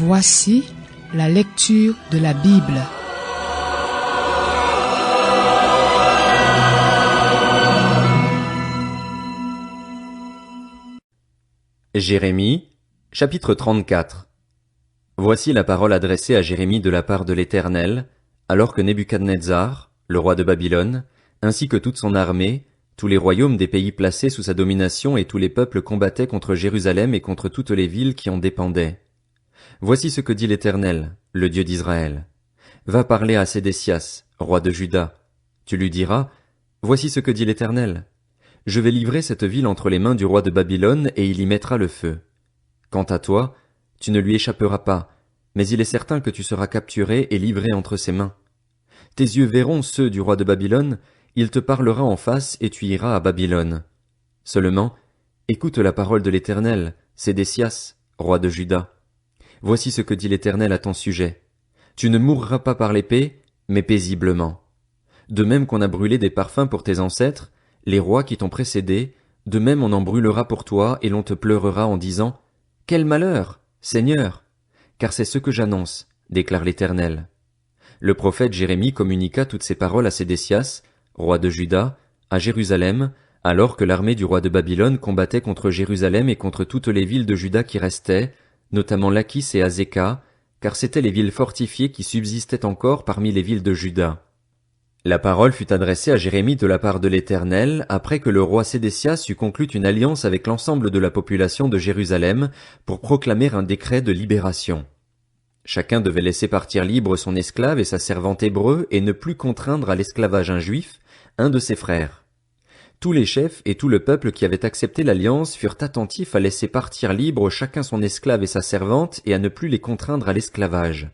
Voici la lecture de la Bible. Jérémie, chapitre 34. Voici la parole adressée à Jérémie de la part de l'Éternel, alors que Nebuchadnezzar, le roi de Babylone, ainsi que toute son armée, tous les royaumes des pays placés sous sa domination et tous les peuples combattaient contre Jérusalem et contre toutes les villes qui en dépendaient. Voici ce que dit l'Éternel, le Dieu d'Israël. Va parler à Sédécias, roi de Juda. Tu lui diras, voici ce que dit l'Éternel. Je vais livrer cette ville entre les mains du roi de Babylone et il y mettra le feu. Quant à toi, tu ne lui échapperas pas, mais il est certain que tu seras capturé et livré entre ses mains. Tes yeux verront ceux du roi de Babylone, il te parlera en face et tu iras à Babylone. Seulement, écoute la parole de l'Éternel, Sédécias, roi de Juda. Voici ce que dit l'Éternel à ton sujet. Tu ne mourras pas par l'épée, mais paisiblement. De même qu'on a brûlé des parfums pour tes ancêtres, les rois qui t'ont précédé, de même on en brûlera pour toi et l'on te pleurera en disant « Quel malheur, Seigneur !» Car c'est ce que j'annonce, déclare l'Éternel. Le prophète Jérémie communiqua toutes ces paroles à Sédécias, roi de Juda, à Jérusalem, alors que l'armée du roi de Babylone combattait contre Jérusalem et contre toutes les villes de Juda qui restaient, notamment Lachis et Azéka, car c'étaient les villes fortifiées qui subsistaient encore parmi les villes de Juda. La parole fut adressée à Jérémie de la part de l'Éternel, après que le roi Sédécias eut conclu une alliance avec l'ensemble de la population de Jérusalem pour proclamer un décret de libération. Chacun devait laisser partir libre son esclave et sa servante hébreu et ne plus contraindre à l'esclavage un juif, un de ses frères. Tous les chefs et tout le peuple qui avait accepté l'alliance furent attentifs à laisser partir libre chacun son esclave et sa servante et à ne plus les contraindre à l'esclavage.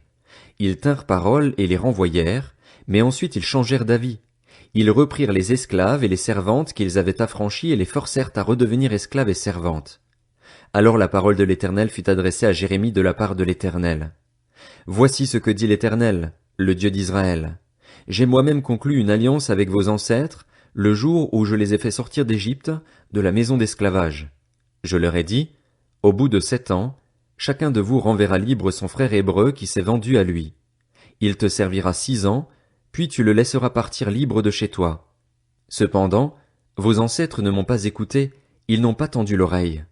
Ils tinrent parole et les renvoyèrent, mais ensuite ils changèrent d'avis. Ils reprirent les esclaves et les servantes qu'ils avaient affranchis et les forcèrent à redevenir esclaves et servantes. Alors la parole de l'Éternel fut adressée à Jérémie de la part de l'Éternel. Voici ce que dit l'Éternel, le Dieu d'Israël. J'ai moi-même conclu une alliance avec vos ancêtres, le jour où je les ai fait sortir d'Égypte, de la maison d'esclavage. Je leur ai dit, au bout de 7 ans, chacun de vous renverra libre son frère hébreu qui s'est vendu à lui. Il te servira 6 ans, puis tu le laisseras partir libre de chez toi. Cependant, vos ancêtres ne m'ont pas écouté, ils n'ont pas tendu l'oreille.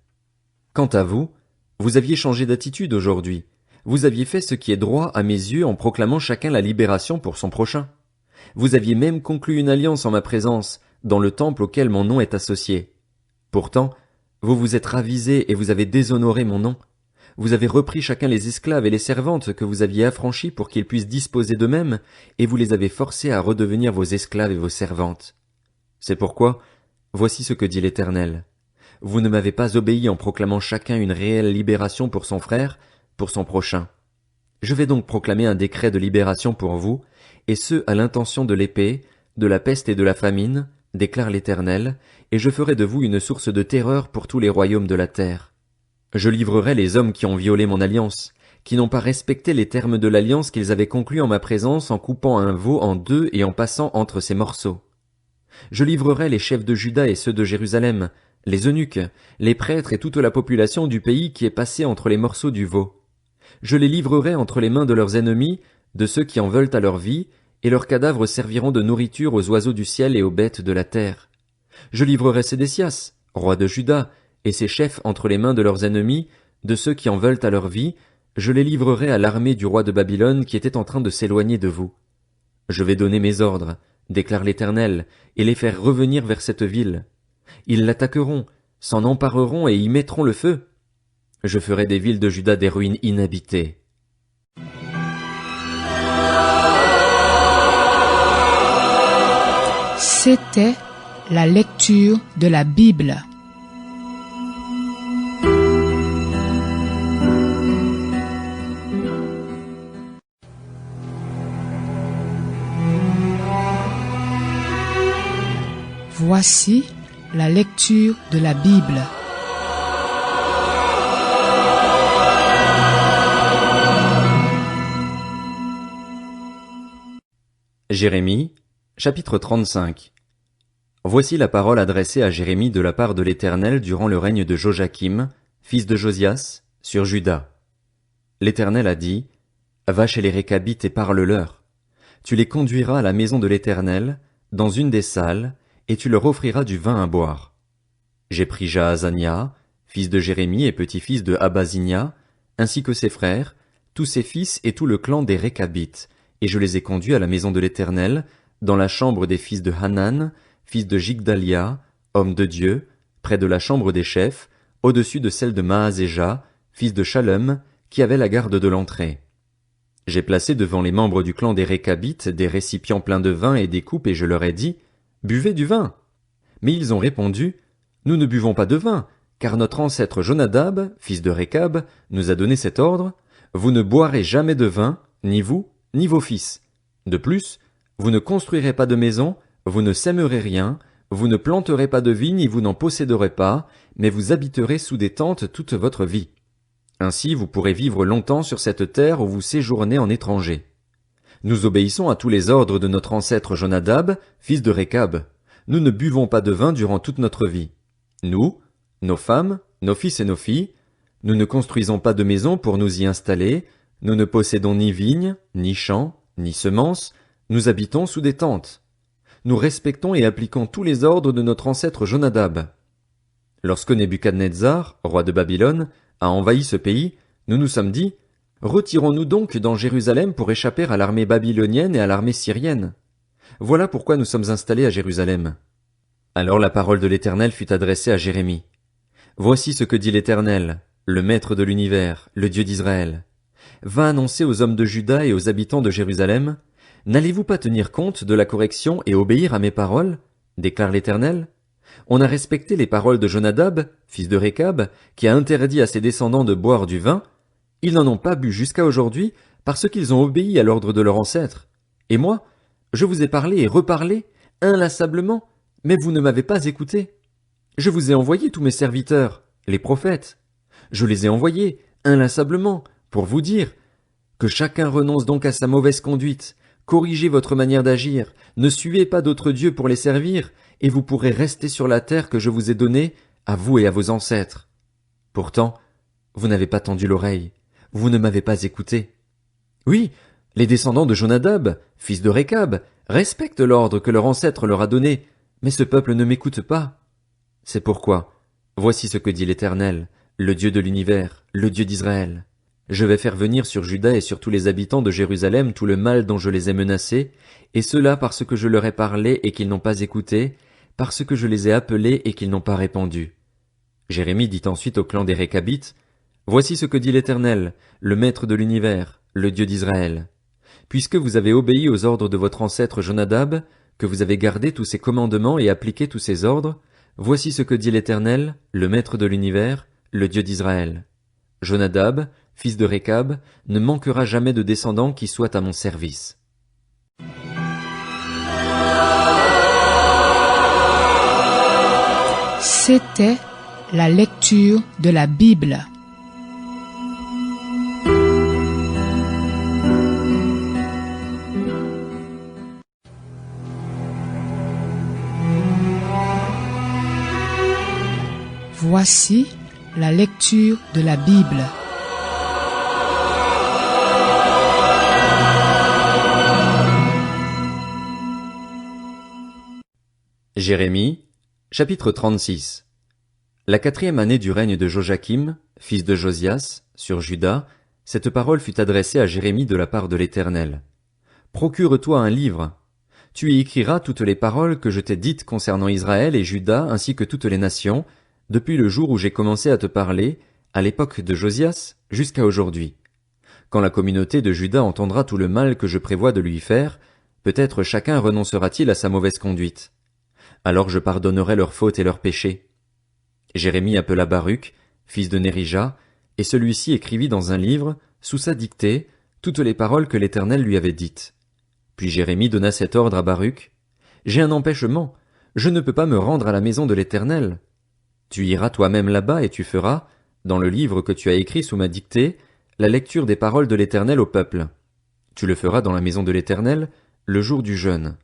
Quant à vous, vous aviez changé d'attitude aujourd'hui. Vous aviez fait ce qui est droit à mes yeux en proclamant chacun la libération pour son prochain. Vous aviez même conclu une alliance en ma présence, dans le temple auquel mon nom est associé. Pourtant, vous vous êtes ravisés et vous avez déshonoré mon nom. Vous avez repris chacun les esclaves et les servantes que vous aviez affranchis pour qu'ils puissent disposer d'eux-mêmes, et vous les avez forcés à redevenir vos esclaves et vos servantes. C'est pourquoi, voici ce que dit l'Éternel. Vous ne m'avez pas obéi en proclamant chacun une réelle libération pour son frère, pour son prochain. Je vais donc proclamer un décret de libération pour vous, et ce à l'intention de l'épée, de la peste et de la famine, déclare l'Éternel, et je ferai de vous une source de terreur pour tous les royaumes de la terre. Je livrerai les hommes qui ont violé mon alliance, qui n'ont pas respecté les termes de l'alliance qu'ils avaient conclue en ma présence en coupant un veau en deux et en passant entre ses morceaux. Je livrerai les chefs de Juda et ceux de Jérusalem, les eunuques, les prêtres et toute la population du pays qui est passée entre les morceaux du veau. Je les livrerai entre les mains de leurs ennemis, de ceux qui en veulent à leur vie, et leurs cadavres serviront de nourriture aux oiseaux du ciel et aux bêtes de la terre. Je livrerai Sédécias, roi de Juda, et ses chefs entre les mains de leurs ennemis, de ceux qui en veulent à leur vie, je les livrerai à l'armée du roi de Babylone qui était en train de s'éloigner de vous. Je vais donner mes ordres, déclare l'Éternel, et les faire revenir vers cette ville. Ils l'attaqueront, s'en empareront et y mettront le feu. Je ferai des villes de Juda des ruines inhabitées. C'était la lecture de la Bible. Voici la lecture de la Bible. Jérémie, chapitre 35. Voici la parole adressée à Jérémie de la part de l'Éternel durant le règne de Joachim, fils de Josias, sur Juda. l'Éternel a dit, Va chez les Récabites et parle-leur. Tu les conduiras à la maison de l'Éternel, dans une des salles, et tu leur offriras du vin à boire. J'ai pris Jaazania, fils de Jérémie et petit-fils de Abazinia, ainsi que ses frères, tous ses fils et tout le clan des Récabites, et je les ai conduits à la maison de l'Éternel, dans la chambre des fils de Hanan, fils de Jigdalia, homme de Dieu, près de la chambre des chefs, au-dessus de celle de Maazéja, fils de Shallum, qui avait la garde de l'entrée. J'ai placé devant les membres du clan des Récabites des récipients pleins de vin et des coupes, et je leur ai dit, Buvez du vin. Mais ils ont répondu, Nous ne buvons pas de vin, car notre ancêtre Jonadab, fils de Récab, nous a donné cet ordre, Vous ne boirez jamais de vin, ni vous, ni vos fils. De plus, vous ne construirez pas de maison, vous ne sèmerez rien, vous ne planterez pas de vignes et vous n'en posséderez pas, mais vous habiterez sous des tentes toute votre vie. Ainsi vous pourrez vivre longtemps sur cette terre où vous séjournez en étranger. Nous obéissons à tous les ordres de notre ancêtre Jonadab, fils de Récab. Nous ne buvons pas de vin durant toute notre vie. Nous, nos femmes, nos fils et nos filles, nous ne construisons pas de maison pour nous y installer, nous ne possédons ni vignes, ni champs, ni semences, nous habitons sous des tentes. Nous respectons et appliquons tous les ordres de notre ancêtre Jonadab. Lorsque Nebuchadnezzar, roi de Babylone, a envahi ce pays, nous nous sommes dit, retirons-nous donc dans Jérusalem pour échapper à l'armée babylonienne et à l'armée syrienne. Voilà pourquoi nous sommes installés à Jérusalem. Alors la parole de l'Éternel fut adressée à Jérémie. Voici ce que dit l'Éternel, le Maître de l'univers, le Dieu d'Israël. Va annoncer aux hommes de Juda et aux habitants de Jérusalem, n'allez-vous pas tenir compte de la correction et obéir à mes paroles, déclare l'Éternel. On a respecté les paroles de Jonadab, fils de Récab, qui a interdit à ses descendants de boire du vin. Ils n'en ont pas bu jusqu'à aujourd'hui parce qu'ils ont obéi à l'ordre de leur ancêtre. Et moi, je vous ai parlé et reparlé, inlassablement, mais vous ne m'avez pas écouté. Je vous ai envoyé tous mes serviteurs, les prophètes. Je les ai envoyés, inlassablement, pour vous dire que chacun renonce donc à sa mauvaise conduite, corrigez votre manière d'agir, ne suivez pas d'autres dieux pour les servir, et vous pourrez rester sur la terre que je vous ai donnée, à vous et à vos ancêtres. Pourtant, vous n'avez pas tendu l'oreille, vous ne m'avez pas écouté. Oui, les descendants de Jonadab, fils de Récab, respectent l'ordre que leur ancêtre leur a donné, mais ce peuple ne m'écoute pas. C'est pourquoi, voici ce que dit l'Éternel, le Dieu de l'univers, le Dieu d'Israël. Je vais faire venir sur Juda et sur tous les habitants de Jérusalem tout le mal dont je les ai menacés, et cela parce que je leur ai parlé et qu'ils n'ont pas écouté, parce que je les ai appelés et qu'ils n'ont pas répondu. Jérémie dit ensuite au clan des Récabites, Voici ce que dit l'Éternel, le Maître de l'univers, le Dieu d'Israël. Puisque vous avez obéi aux ordres de votre ancêtre Jonadab, que vous avez gardé tous ses commandements et appliqué tous ses ordres, voici ce que dit l'Éternel, le Maître de l'univers, le Dieu d'Israël. Jonadab, fils de Récab, ne manquera jamais de descendants qui soient à mon service. C'était la lecture de la Bible. Voici la lecture de la Bible. Jérémie, chapitre 36. La 4e année du règne de Joachim, fils de Josias, sur Juda, cette parole fut adressée à Jérémie de la part de l'Éternel. Procure-toi un livre. Tu y écriras toutes les paroles que je t'ai dites concernant Israël et Juda ainsi que toutes les nations, depuis le jour où j'ai commencé à te parler, à l'époque de Josias, jusqu'à aujourd'hui. Quand la communauté de Juda entendra tout le mal que je prévois de lui faire, peut-être chacun renoncera-t-il à sa mauvaise conduite. Alors je pardonnerai leurs fautes et leurs péchés. Jérémie appela Baruch, fils de Nérija, et celui-ci écrivit dans un livre, sous sa dictée, toutes les paroles que l'Éternel lui avait dites. Puis Jérémie donna cet ordre à Baruch. J'ai un empêchement, je ne peux pas me rendre à la maison de l'Éternel. Tu iras toi-même là-bas et tu feras, dans le livre que tu as écrit sous ma dictée, la lecture des paroles de l'Éternel au peuple. Tu le feras dans la maison de l'Éternel, le jour du jeûne.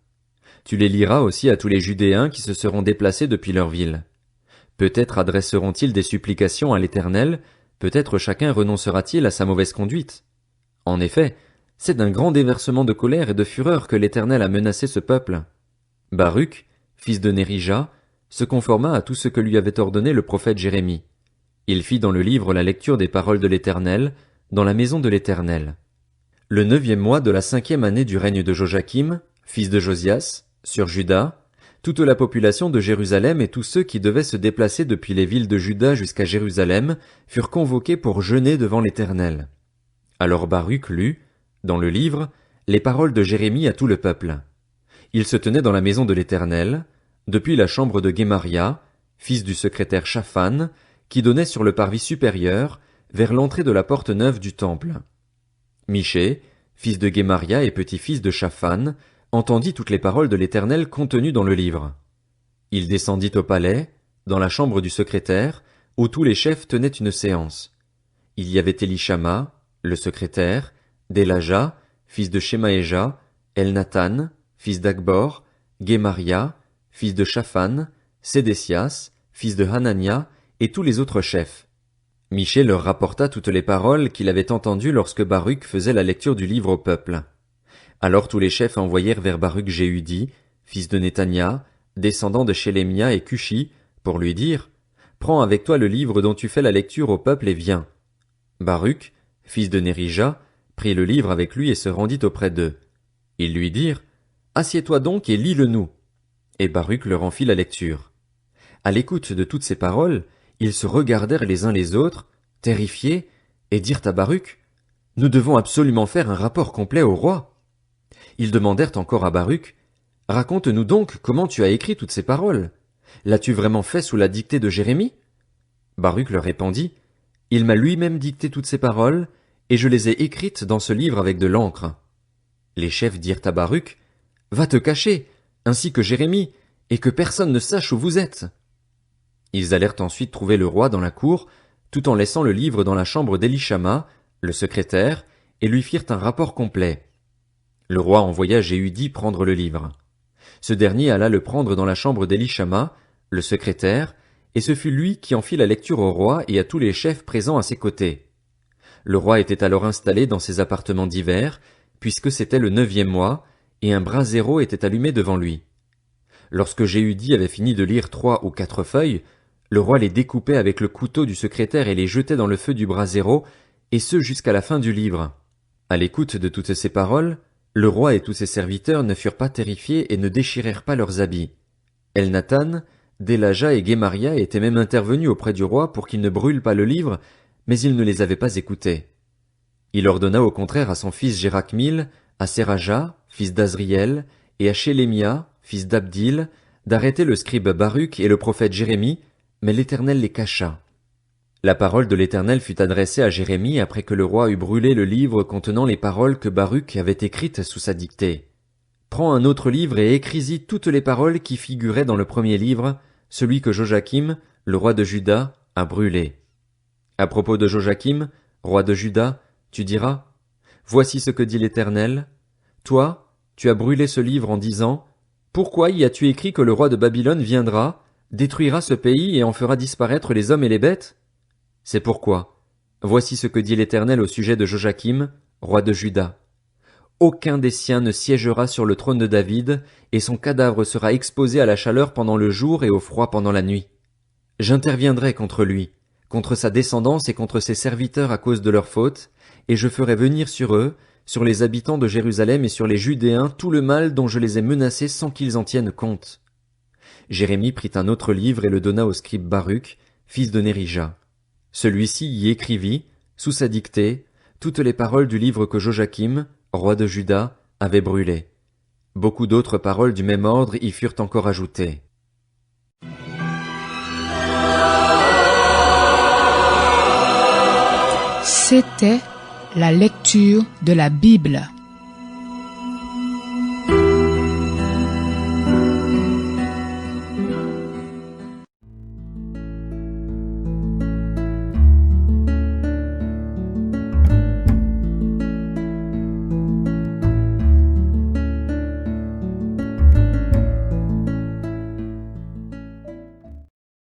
Tu les liras aussi à tous les Judéens qui se seront déplacés depuis leur ville. Peut-être adresseront-ils des supplications à l'Éternel, peut-être chacun renoncera-t-il à sa mauvaise conduite. En effet, c'est d'un grand déversement de colère et de fureur que l'Éternel a menacé ce peuple. Baruch, fils de Nérija, se conforma à tout ce que lui avait ordonné le prophète Jérémie. Il fit dans le livre la lecture des paroles de l'Éternel, dans la maison de l'Éternel. Le 9e mois de la 5e année du règne de Joachim, fils de Josias, sur Juda, toute la population de Jérusalem et tous ceux qui devaient se déplacer depuis les villes de Juda jusqu'à Jérusalem furent convoqués pour jeûner devant l'Éternel. Alors Baruch lut, dans le livre, les paroles de Jérémie à tout le peuple. Il se tenait dans la maison de l'Éternel, depuis la chambre de Guémaria, fils du secrétaire Shaphan, qui donnait sur le parvis supérieur, vers l'entrée de la porte neuve du temple. Michée, fils de Guémaria et petit-fils de Shaphan, entendit toutes les paroles de l'Éternel contenues dans le livre. Il descendit au palais, dans la chambre du secrétaire, où tous les chefs tenaient une séance. Il y avait Élishama, le secrétaire, Délaja, fils de Shemaéja, Elnathan, fils d'Akbor, Guémaria, fils de Shaphan, Sédécias, fils de Hanania, et tous les autres chefs. Michée leur rapporta toutes les paroles qu'il avait entendues lorsque Baruch faisait la lecture du livre au peuple. Alors tous les chefs envoyèrent vers Baruch Jéhudi, fils de Néthania, descendant de Shélémia et Cushi, pour lui dire, « Prends avec toi le livre dont tu fais la lecture au peuple et viens. » Baruch, fils de Nérija, prit le livre avec lui et se rendit auprès d'eux. Ils lui dirent, « Assieds-toi donc et lis-le-nous. » Et Baruch leur en fit la lecture. À l'écoute de toutes ces paroles, ils se regardèrent les uns les autres, terrifiés, et dirent à Baruch, « Nous devons absolument faire un rapport complet au roi. » Ils demandèrent encore à Baruch, « Raconte-nous donc comment tu as écrit toutes ces paroles. L'as-tu vraiment fait sous la dictée de Jérémie ?» Baruch leur répondit, « Il m'a lui-même dicté toutes ces paroles, et je les ai écrites dans ce livre avec de l'encre. » Les chefs dirent à Baruch, « Va te cacher, ainsi que Jérémie, et que personne ne sache où vous êtes. » Ils allèrent ensuite trouver le roi dans la cour, tout en laissant le livre dans la chambre d'Élishama, le secrétaire, et lui firent un rapport complet. Le roi envoya Jéhudi prendre le livre. Ce dernier alla le prendre dans la chambre d'Élishama, le secrétaire, et ce fut lui qui en fit la lecture au roi et à tous les chefs présents à ses côtés. Le roi était alors installé dans ses appartements d'hiver, puisque c'était le 9e mois, et un brasero était allumé devant lui. Lorsque Jéhudi avait fini de lire 3 ou 4 feuilles, le roi les découpait avec le couteau du secrétaire et les jetait dans le feu du brasero, et ce jusqu'à la fin du livre. À l'écoute de toutes ces paroles, le roi et tous ses serviteurs ne furent pas terrifiés et ne déchirèrent pas leurs habits. Elnathan, Délaja et Guémaria étaient même intervenus auprès du roi pour qu'il ne brûle pas le livre, mais il ne les avait pas écoutés. Il ordonna au contraire à son fils Jérachmil, à Séraja, fils d'Azriel, et à Shélémia, fils d'Abdil, d'arrêter le scribe Baruch et le prophète Jérémie, mais l'Éternel les cacha. La parole de l'Éternel fut adressée à Jérémie après que le roi eut brûlé le livre contenant les paroles que Baruch avait écrites sous sa dictée. Prends un autre livre et écris-y toutes les paroles qui figuraient dans le premier livre, celui que Joachim, le roi de Juda, a brûlé. À propos de Joachim, roi de Juda, tu diras, « Voici ce que dit l'Éternel. Toi, tu as brûlé ce livre en disant, « Pourquoi y as-tu écrit que le roi de Babylone viendra, détruira ce pays et en fera disparaître les hommes et les bêtes? C'est pourquoi, voici ce que dit l'Éternel au sujet de Joachim, roi de Juda. Aucun des siens ne siégera sur le trône de David, et son cadavre sera exposé à la chaleur pendant le jour et au froid pendant la nuit. J'interviendrai contre lui, contre sa descendance et contre ses serviteurs à cause de leurs fautes, et je ferai venir sur eux, sur les habitants de Jérusalem et sur les Judéens tout le mal dont je les ai menacés sans qu'ils en tiennent compte. » Jérémie prit un autre livre et le donna au scribe Baruch, fils de Nérija. Celui-ci y écrivit, sous sa dictée, toutes les paroles du livre que Joachim, roi de Juda, avait brûlé. Beaucoup d'autres paroles du même ordre y furent encore ajoutées. C'était la lecture de la Bible.